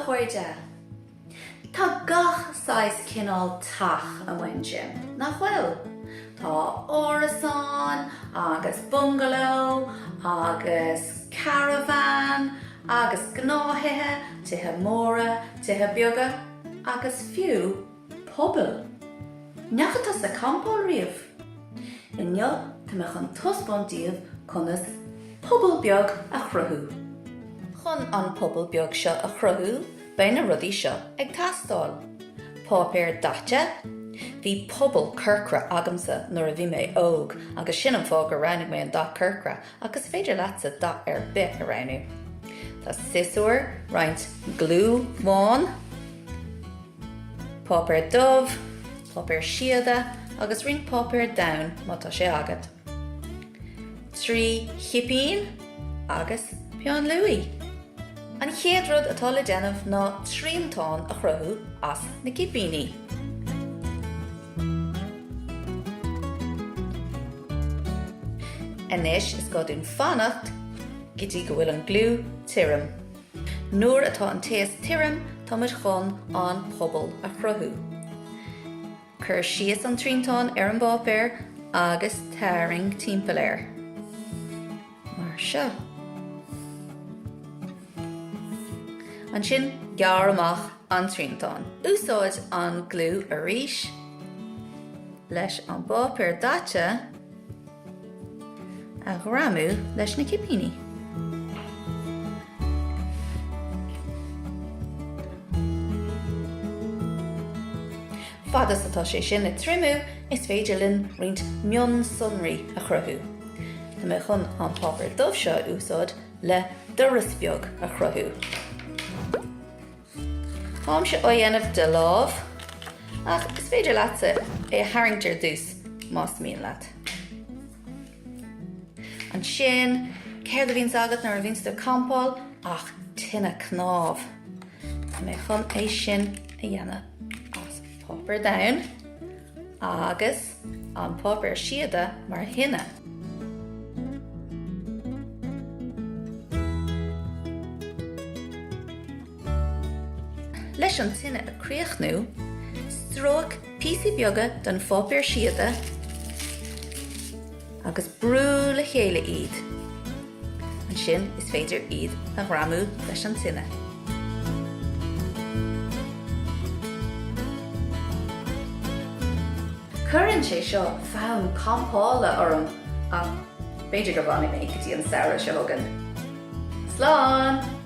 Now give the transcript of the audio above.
chuirde. Tá gach sais cinál tach a bhain Jim, nach bhfuil. Tá órasán, agus bungalow, agus caravan, agus gnáthithe, tithe móra, tithe beaga, agus fiú Puball. Neachtas a campáil riamh. Inniu tá me chun taispeántaíomh conas Puball beag a chruthú. Chun an Puball beag seo a chruthú beidh na rudaí seo ag tastáil. Páipéir daite, bhí Puball curcra agamsa nuair a bhí mé óg, agus sin an fág a roinnig mé an dá curcra, agus féidir leatsa dá ar bith a roinú. Tá sisúir roinnt glú mháin, páipéir dubh, páipéir siada, agus ring páipéir domhan má tá sé agat. Trí chiipín agus peann luaí. An chéad rud atá le déanamh ná tríontáin a chruthú as na cipíní. Anois is go dún fannacht go dtí go bhfuil an glú tirim. Nuair atá an taobh tirim tá muid chun an Puball a chruthú. Chur síos an tríontáin ar an báipéir agus tarraing timpeall air. Mar seo. An sin gearr amach an tríontáin. Úsáid an glú arís leis an báipéir daite a ghramú leis na cipíní. Fadas atá sé sin na trimú is féidir linn roinnt mion sunraí a chruthú. Tá mé chun an páipéir dubh seo úsáid le doras beag a chruthú. Thám se ó dhéanamh de lámh, ach is féidir leatsa é haingtear dús más míon leat. An sin, céir a bhíonn agat nar a bhíonn do campáil ach tine cnámh. Tá mé chun é sin a dhéanamh as páipéir domhan agus an páipéir siada mar hinne. Leis an tine a críochnú, stróic píosaí beaga don páipéir siada agus brú le chéile iad. An sin is féidir iad a ghramú leis an tine. Cuireann sé seo feadh campála orm ach féidir go bhainnig mé go dtí an saoire seo thugann. Slán!